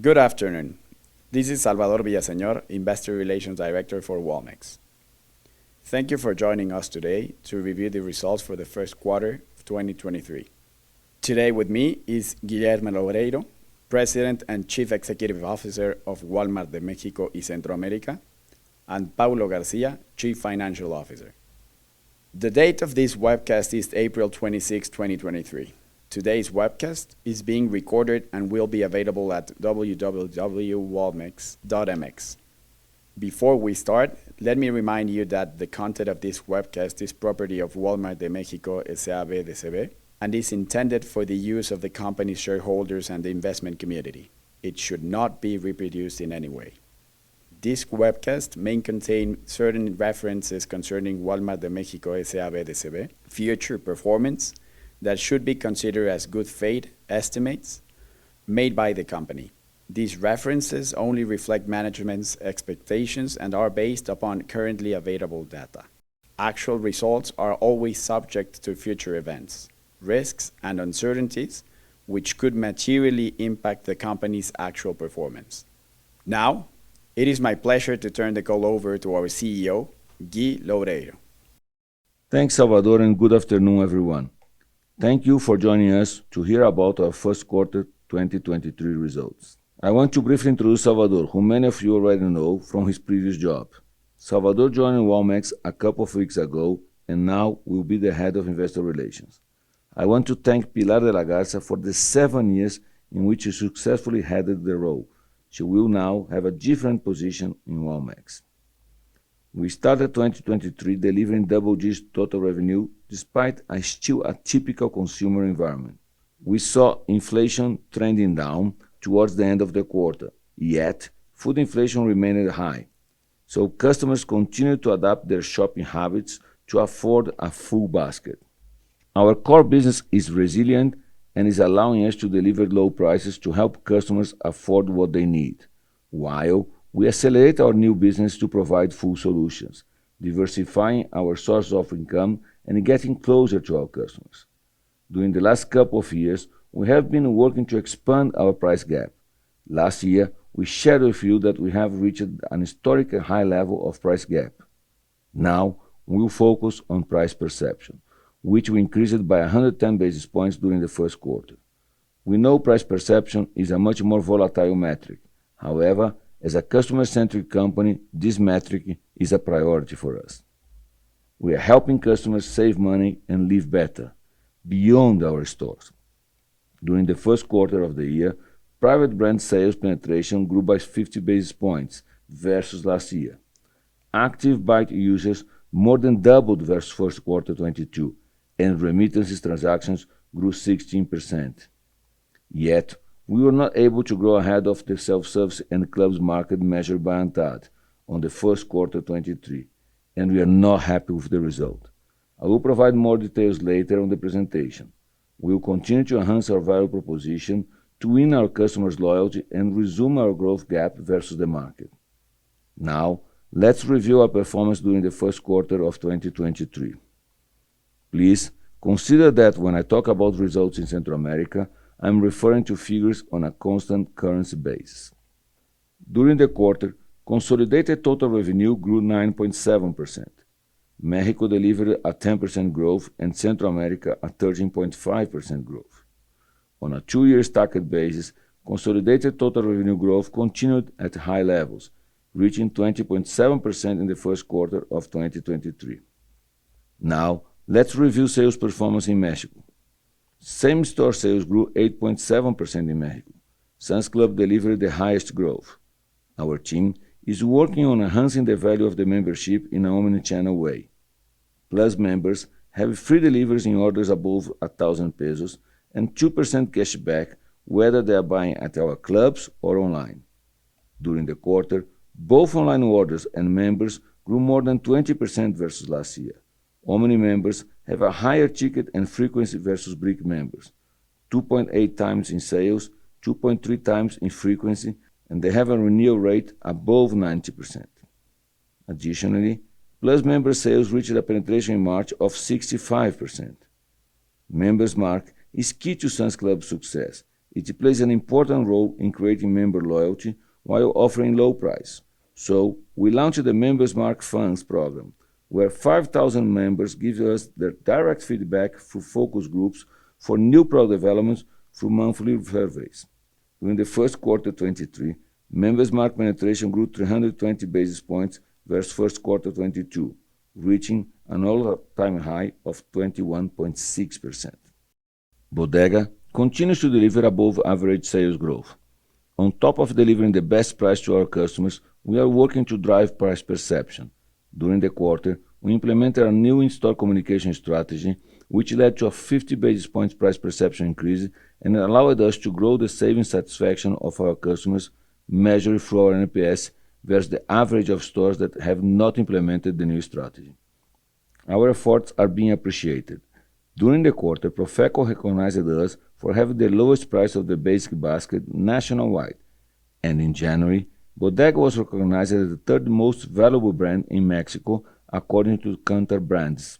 Good afternoon. This is Salvador Villaseñor, Investor Relations Director for Walmex. Thank you for joining us today to review the results for the first quarter of 2023. Today with me is Guillermo Loureiro, President and Chief Executive Officer of Walmart de México y Centroamérica, and Paulo Garcia, Chief Financial Officer. The date of this webcast is April 26, 2023. Today's webcast is being recorded and will be available at www.walmex.mx. Before we start, let me remind you that the content of this webcast is property of Walmart de México S.A.B. de C.V. and is intended for the use of the company's shareholders and the investment community. It should not be reproduced in any way. This webcast may contain certain references concerning Walmart de México S.A.B. de C.V. future performance that should be considered as good faith estimates made by the company. These references only reflect management's expectations and are based upon currently available data. Actual results are always subject to future events, risks, and uncertainties, which could materially impact the company's actual performance. Now, it is my pleasure to turn the call over to our CEO, Gui Loureiro. Thanks, Salvador, and good afternoon, everyone. Thank you for joining us to hear about our first quarter 2023 results. I want to briefly introduce Salvador, who many of you already know from his previous job. Salvador joined Walmex a couple of weeks ago and now will be the head of investor relations. I want to thank Pilar de la Garza for the 7 years in which she successfully headed the role. She will now have a different position in Walmex. We started 2023 delivering double-digit total revenue despite a still atypical consumer environment. We saw inflation trending down towards the end of the quarter, yet food inflation remained high, so customers continued to adapt their shopping habits to afford a full basket. Our core business is resilient and is allowing us to deliver low prices to help customers afford what they need, while we accelerate our new business to provide full solutions, diversifying our source of income and getting closer to our customers. During the last couple of years, we have been working to expand our price gap. Last year, we shared with you that we have reached an historically high level of price gap. Now, we will focus on price perception, which we increased by 110 basis points during the first quarter. We know price perception is a much more volatile metric. However, as a customer-centric company, this metric is a priority for us. We are helping customers save money and live better, beyond our stores. During the first quarter of the year, private brand sales penetration grew by 50 basis points versus last year. Active Bite users more than doubled versus first quarter 22, and remittances transactions grew 16%. Yet, we were not able to grow ahead of the self-service and clubs market measured by ANTAD on the first quarter 23, and we are not happy with the result. I will provide more details later on the presentation. We will continue to enhance our value proposition to win our customers' loyalty and resume our growth gap versus the market. Now, let's review our performance during the first quarter of 2023. Please consider that when I talk about results in Central America, I'm referring to figures on a constant currency basis. During the quarter, consolidated total revenue grew 9.7%. Mexico delivered a 10% growth and Central America a 13.5% growth. On a 2-year stacked basis, consolidated total revenue growth continued at high levels, reaching 20.7% in the first quarter of 2023. Now, let's review sales performance in Mexico. Same-store sales grew 8.7% in Mexico. Sam's Club delivered the highest growth. Our team is working on enhancing the value of the membership in an omnichannel way. Plus members have free deliveries in orders above 1,000 pesos and 2% cash back whether they are buying at our clubs or online. During the quarter, both online orders and members grew more than 20% versus last year. Omni members have a higher ticket and frequency versus brick members, 2.8 times in sales, 2.3 times in frequency, and they have a renewal rate above 90%. Additionally, Plus member sales reached a penetration in March of 65%. Members Mark is key to Sam's Club's success. It plays an important role in creating member loyalty while offering low price. So, we launched the Members Mark Funds program, where 5,000 members give us their direct feedback through focus groups for new product developments through monthly surveys. During the first quarter 23, Members Mark penetration grew 320 basis points versus first quarter 22, reaching an all-time high of 21.6%. Bodega continues to deliver above average sales growth. On top of delivering the best price to our customers, we are working to drive price perception. During the quarter, we implemented a new in-store communication strategy, which led to a 50 basis points price perception increase and allowed us to grow the saving satisfaction of our customers measured through our NPS versus the average of stores that have not implemented the new strategy. Our efforts are being appreciated. During the quarter, Profeco recognized us for having the lowest price of the basic basket nationwide, and in January, Bodega was recognized as the third most valuable brand in Mexico according to Kantar Brands.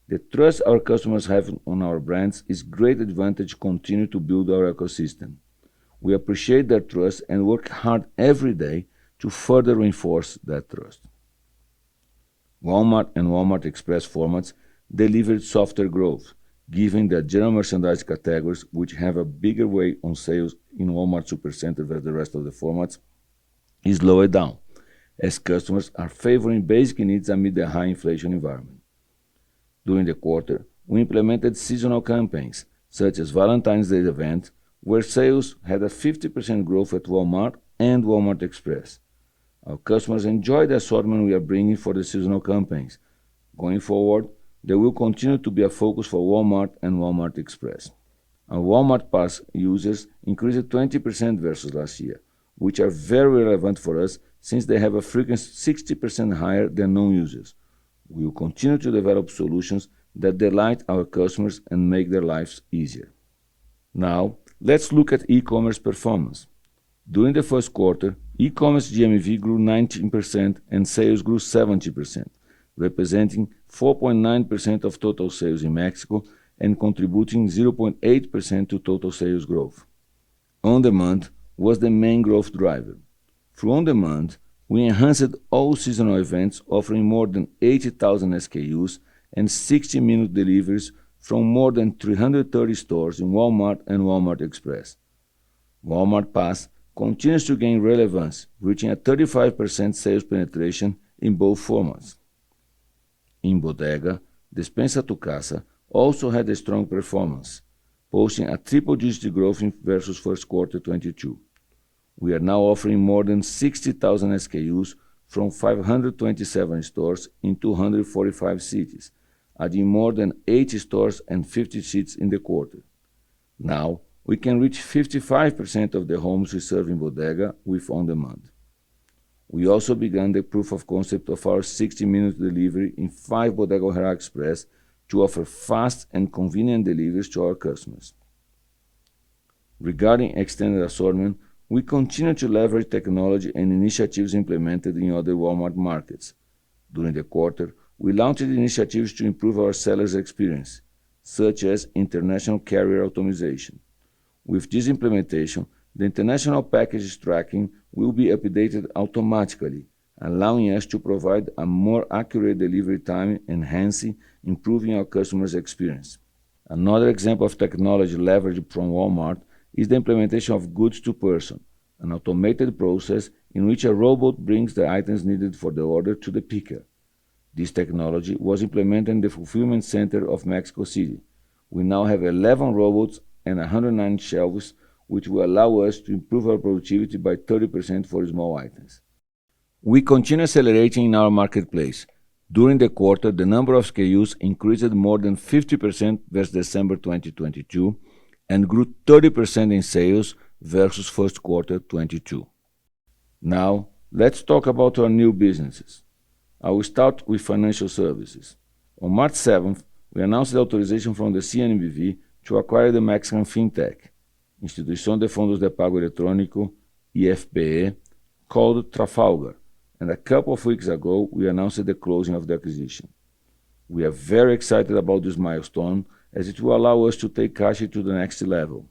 The trust our customers have on our brands is great advantage to continue to build our ecosystem. We appreciate their trust and work hard every day to further reinforce that trust. Walmart and Walmart Express formats delivered softer growth, given that general merchandise categories, which have a bigger weight on sales in Walmart Supercenter versus the rest of the formats, is lower down, as customers are favoring basic needs amid the high inflation environment. During the quarter, we implemented seasonal campaigns, such as Valentine's Day event, where sales had a 50% growth at Walmart and Walmart Express. Our customers enjoy the assortment we are bringing for the seasonal campaigns. Going forward, there will continue to be a focus for Walmart and Walmart Express. Our Walmart Pass users increased 20% versus last year, which are very relevant for us since they have a frequency 60% higher than non-users. We will continue to develop solutions that delight our customers and make their lives easier. Now, let's look at e-commerce performance. During the first quarter, e-commerce GMV grew 19% and sales grew 70%, representing 4.9% of total sales in Mexico and contributing 0.8% to total sales growth. On-demand was the main growth driver. Through on-demand, we enhanced all seasonal events, offering more than 80,000 SKUs and 60-minute deliveries from more than 330 stores in Walmart and Walmart Express. Walmart Pass continues to gain relevance, reaching a 35% sales penetration in both formats. In Bodega, Despensa Tu Casa also had a strong performance, posting a triple-digit growth versus first quarter 22. We are now offering more than 60,000 SKUs from 527 stores in 245 cities, adding more than 80 stores and 50 seats in the quarter. Now, we can reach 55% of the homes we serve in Bodega with on-demand. We also began the proof of concept of our 60-minute delivery in 5 Bodega Aurrera Express to offer fast and convenient deliveries to our customers. Regarding extended assortment, we continue to leverage technology and initiatives implemented in other Walmart markets. During the quarter, we launched initiatives to improve our sellers' experience, such as international carrier automation. With this implementation, the international package tracking will be updated automatically, allowing us to provide a more accurate delivery time, enhancing, improving our customers' experience. Another example of technology leveraged from Walmart is the implementation of goods to person, an automated process in which a robot brings the items needed for the order to the picker. This technology was implemented in the fulfillment center of Mexico City. We now have 11 robots and 109 shelves, which will allow us to improve our productivity by 30% for small items. We continue accelerating in our marketplace. During the quarter, the number of SKUs increased more than 50% versus December 2022 and grew 30% in sales versus first quarter 22. Now, let's talk about our new businesses. I will start with financial services. On March 7th, we announced the authorization from the CNBV to acquire the Mexican fintech, Institución de Fondos de Pago Electrónico, IFPE, called Trafalgar, and a couple of weeks ago, we announced the closing of the acquisition. We are very excited about this milestone, as it will allow us to take Cashi to the next level.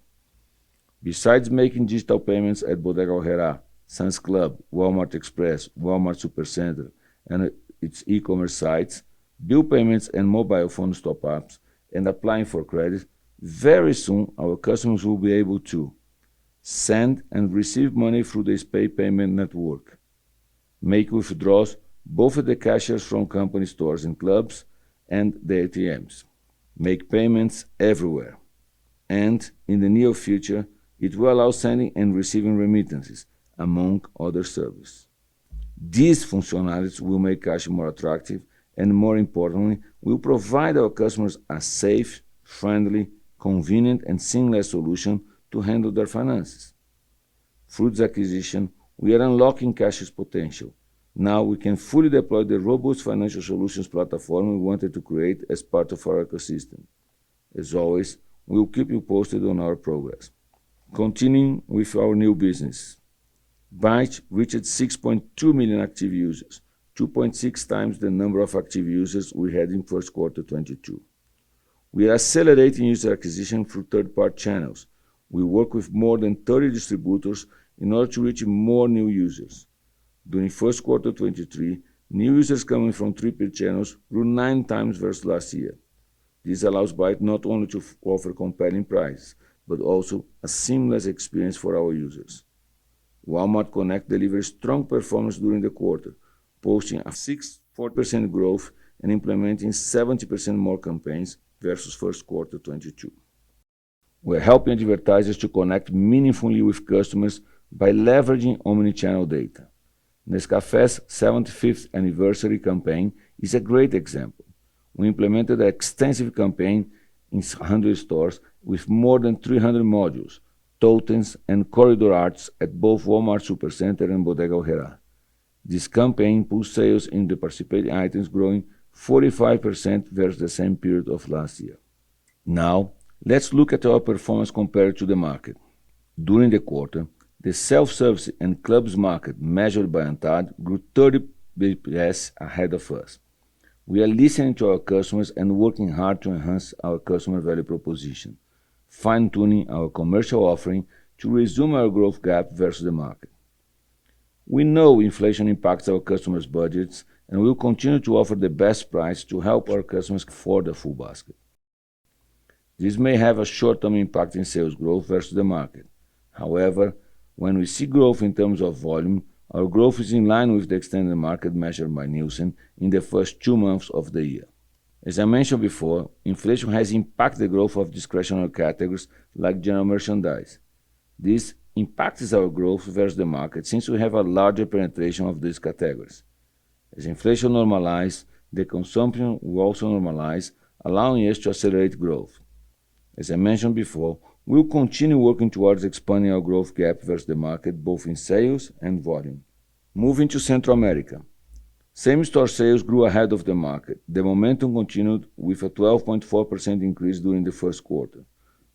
Besides making digital payments at Bodega Aurrerá, Sam's Club, Walmart Express, Walmart Supercenter, and its e-commerce sites, bill payments and mobile phone top-ups, and applying for credit, very soon our customers will be able to send and receive money through the SPAY payment network, make withdrawals both at the cashiers from company stores and clubs and the ATMs, make payments everywhere, and in the near future, it will allow sending and receiving remittances, among other services. These functionalities will make cash more attractive and, more importantly, will provide our customers a safe, friendly, convenient, and seamless solution to handle their finances. Through this acquisition, we are unlocking cash's potential. Now we can fully deploy the robust financial solutions platform we wanted to create as part of our ecosystem. As always, we will keep you posted on our progress. Continuing with our new business. Byte reached 6.2 million active users, 2.6 times the number of active users we had in first quarter 22. We are accelerating user acquisition through third-party channels. We work with more than 30 distributors in order to reach more new users. During first quarter 23, new users coming from 3P channels grew 9 times versus last year. This allows Byte not only to offer compelling prices, but also a seamless experience for our users. Walmart Connect delivered strong performance during the quarter, posting a 64% growth and implementing 70% more campaigns versus first quarter 22. We're helping advertisers to connect meaningfully with customers by leveraging omnichannel data. Nescafé's 75th anniversary campaign is a great example. We implemented an extensive campaign in 100 stores with more than 300 modules, totems, and corridor arts at both Walmart Supercenter and Bodega Aurrerá. This campaign pushed sales in the participating items growing 45% versus the same period of last year. Now, let's look at our performance compared to the market. During the quarter, the self-service and clubs market measured by ANTAD grew 30 bps ahead of us. We are listening to our customers and working hard to enhance our customer value proposition, fine-tuning our commercial offering to resume our growth gap versus the market. We know inflation impacts our customers' budgets, and we will continue to offer the best price to help our customers afford the full basket. This may have a short-term impact in sales growth versus the market. However, when we see growth in terms of volume, our growth is in line with the extended market measured by Nielsen in the first 2 months of the year. As I mentioned before, inflation has impacted the growth of discretionary categories like general merchandise. This impacts our growth versus the market since we have a larger penetration of these categories. As inflation normalizes, the consumption will also normalize, allowing us to accelerate growth. As I mentioned before, we will continue working towards expanding our growth gap versus the market both in sales and volume. Moving to Central America. Same-store sales grew ahead of the market. The momentum continued with a 12.4% increase during the first quarter.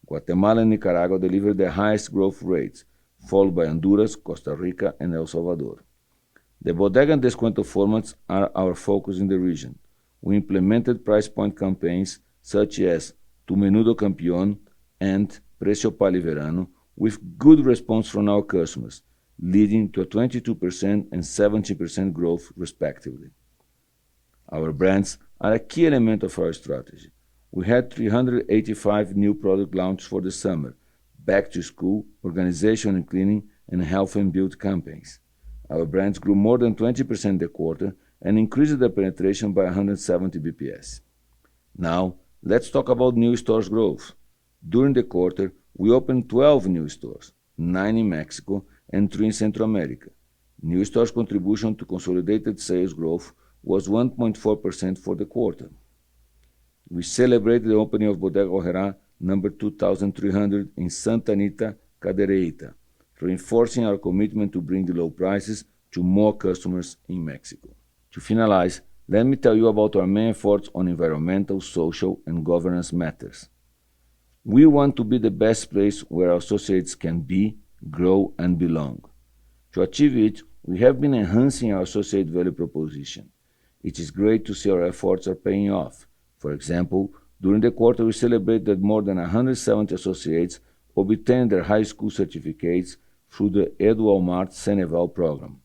Guatemala and Nicaragua delivered the highest growth rates, followed by Honduras, Costa Rica, and El Salvador. The Bodega and Descuento formats are our focus in the region. We implemented price point campaigns such as Tu Menudo Campeón and Precio Pali Verano with good response from our customers, leading to a 22% and 70% growth respectively. Our brands are a key element of our strategy. We had 385 new product launches for the summer, back to school, organization and cleaning, and health and beauty campaigns. Our brands grew more than 20% in the quarter and increased their penetration by 170 bps. Now, let's talk about new stores growth. During the quarter, we opened 12 new stores, 9 in Mexico and 3 in Central America. New stores' contribution to consolidated sales growth was 1.4% for the quarter. We celebrated the opening of Bodega Aurrerá number 2300 in Santa Anita, Cadereyta, reinforcing our commitment to bring the low prices to more customers in Mexico. To finalize, let me tell you about our main efforts on environmental, social, and governance matters. We want to be the best place where our associates can be, grow, and belong. To achieve it, we have been enhancing our associate value proposition. It is great to see our efforts are paying off. For example, during the quarter we celebrated that more than 170 associates obtained their high school certificates through the EduWalmart Ceneval program.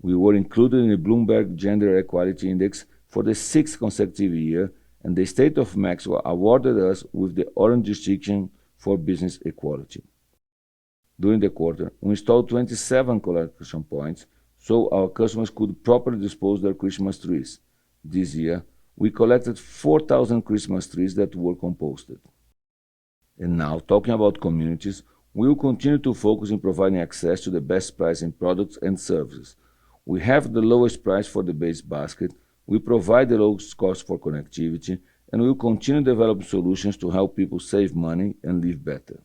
We were included in the Bloomberg Gender Equality Index for the 6th consecutive year, and the state of Mexico awarded us with the Orange Distinction for Business Equality. During the quarter, we installed 27 collection points so our customers could properly dispose their Christmas trees. This year, we collected 4,000 Christmas trees that were composted. And now, talking about communities, we will continue to focus in providing access to the best price in products and services. We have the lowest price for the base basket, we provide the lowest cost for connectivity, and we will continue developing solutions to help people save money and live better.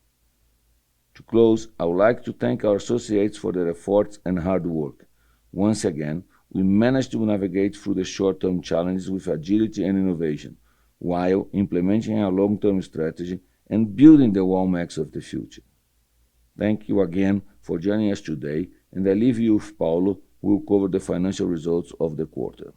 To close, I would like to thank our associates for their efforts and hard work. Once again, we managed to navigate through the short-term challenges with agility and innovation, while implementing our long-term strategy and building the Walmex of the future. Thank you again for joining us today, and I leave you with Paulo, who will cover the financial results of the quarter.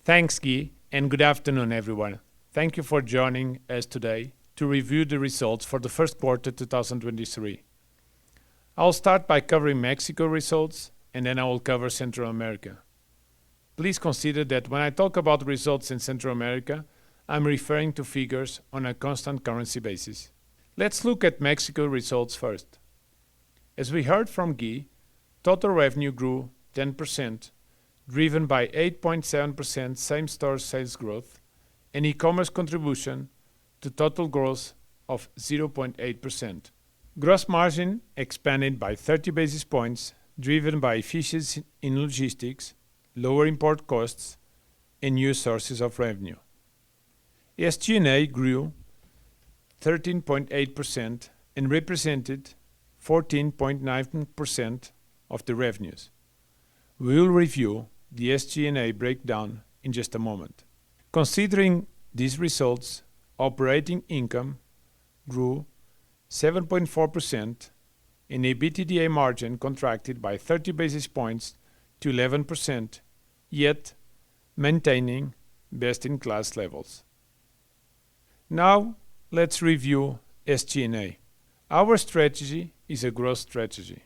Thanks, Guy, and good afternoon, everyone. Thank you for joining us today to review the results for the first quarter 2023. I'll start by covering Mexico results, and then I will cover Central America. Please consider that when I talk about results in Central America, I'm referring to figures on a constant currency basis. Let's look at Mexico results first. As we heard from Guy, total revenue grew 10%, driven by 8.7% same-store sales growth and e-commerce contribution to total growth of 0.8%. Gross margin expanded by 30 basis points, driven by efficiency in logistics, lower import costs, and new sources of revenue. SG&A grew 13.8% and represented 14.9% of the revenues. We will review the SG&A breakdown in just a moment. Considering these results, operating income grew 7.4% and EBITDA margin contracted by 30 basis points to 11%, yet maintaining best-in-class levels. Now, let's review SG&A. Our strategy is a growth strategy,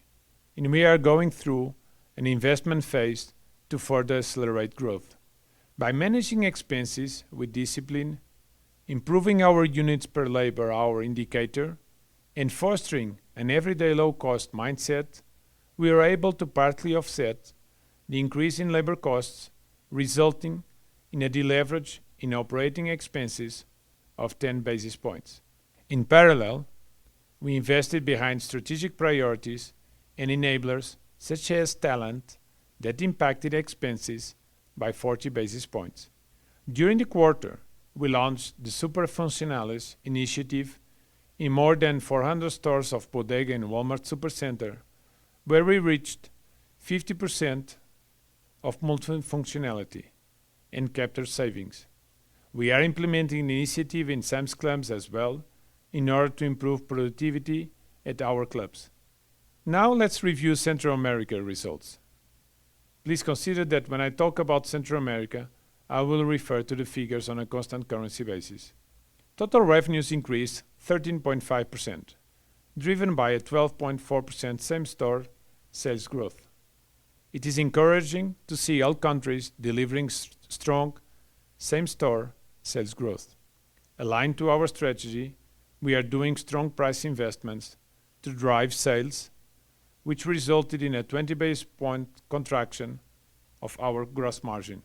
and we are going through an investment phase to further accelerate growth. By managing expenses with discipline, improving our units per labor hour indicator, and fostering an everyday low-cost mindset, we are able to partly offset the increase in labor costs, resulting in a deleverage in operating expenses of 10 basis points. In parallel, we invested behind strategic priorities and enablers such as talent that impacted expenses by 40 basis points. During the quarter, we launched the Super Funcionales initiative in more than 400 stores of Bodega and Walmart Supercenter, where we reached 50% of multifunctionality and captured savings. We are implementing the initiative in Sam's Clubs as well in order to improve productivity at our clubs. Now let's review Central America results. Please consider that when I talk about Central America, I will refer to the figures on a constant currency basis. Total revenues increased 13.5%, driven by a 12.4% same-store sales growth. It is encouraging to see all countries delivering strong same-store sales growth. Aligned to our strategy, we are doing strong price investments to drive sales, which resulted in a 20 basis point contraction of our gross margin.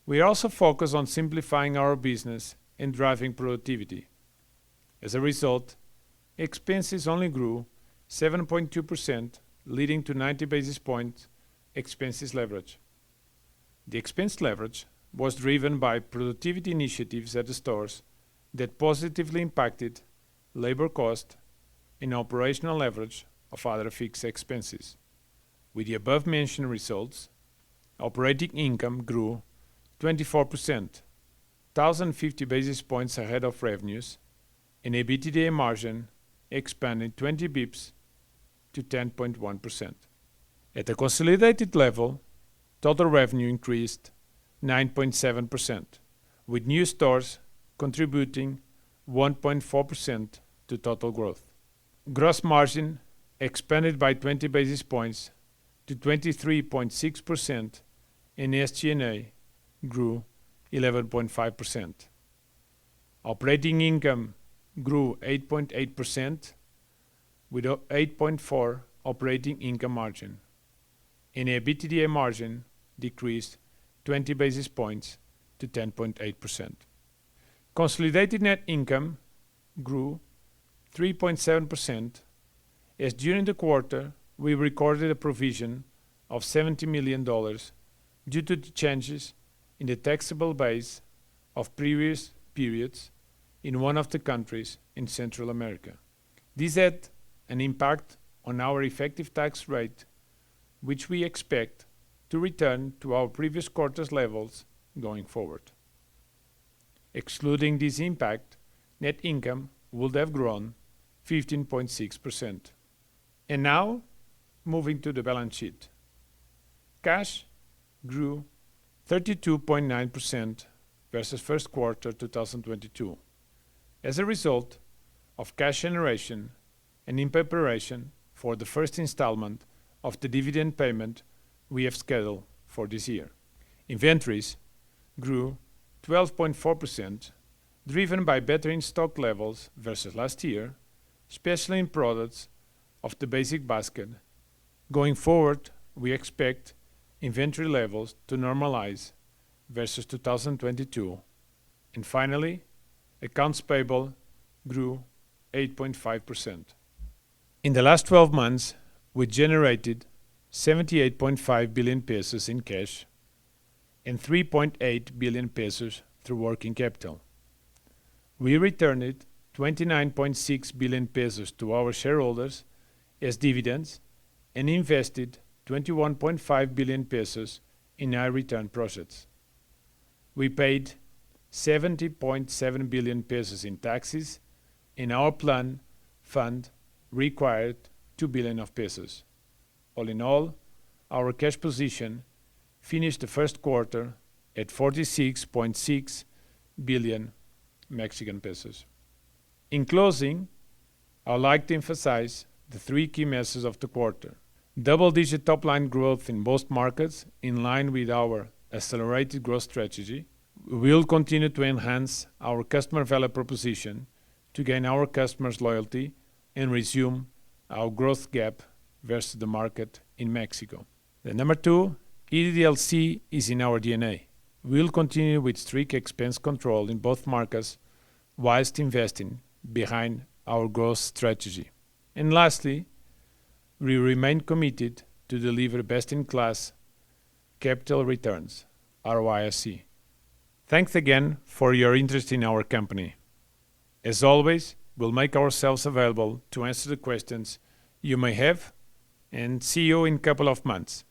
We also focus on simplifying our business and driving productivity. As a result, expenses only grew 7.2%, leading to 90 basis point expenses leverage. The expense leverage was driven by productivity initiatives at the stores that positively impacted labor cost and operational leverage of other fixed expenses. With the above-mentioned results, operating income grew 24%, 1,050 basis points ahead of revenues, and EBITDA margin expanded 20 bips to 10.1%. At the consolidated level, total revenue increased 9.7%, with new stores contributing 1.4% to total growth. gross margin expanded by 20 basis points to 23.6%, and SG&A grew 11.5%. Operating income grew 8.8% with an 8.4% operating income margin, and EBITDA margin decreased 20 basis points to 10.8%. Consolidated net income grew 3.7%, as during the quarter we recorded a provision of $70 million due to the changes in the taxable base of previous periods in one of the countries in Central America. This had an impact on our effective tax rate, which we expect to return to our previous quarter's levels going forward. Excluding this impact, net income would have grown 15.6%. And now, moving to the balance sheet. Cash grew 32.9% versus first quarter 2022 as a result of cash generation and in preparation for the first installment of the dividend payment we have scheduled for this year. Inventories grew 12.4%, driven by better in-stock levels versus last year, especially in products of the basic basket. Going forward, we expect inventory levels to normalize versus 2022. And finally, accounts payable grew 8.5%. In the last 12 months, we generated 78.5 billion pesos in cash and 3.8 billion pesos through working capital. We returned 29.6 billion pesos to our shareholders as dividends and invested 21.5 billion pesos in high return projects. We paid 70.7 billion pesos in taxes, and our plan fund required 2 billion of pesos. All in all, our cash position finished the first quarter at 46.6 billion Mexican pesos. In closing, I would like to emphasize the three key messages of the quarter. Double-digit top-line growth in most markets in line with our accelerated growth strategy. We will continue to enhance our customer value proposition to gain our customers' loyalty and resume our growth gap versus the market in Mexico. The number two, EDLC is in our DNA. We will continue with strict expense control in both markets whilst investing behind our growth strategy. And lastly, we remain committed to deliver best-in-class capital returns, ROIC. Thanks again for your interest in our company. As always, we'll make ourselves available to answer the questions you may have, and see you in a couple of months.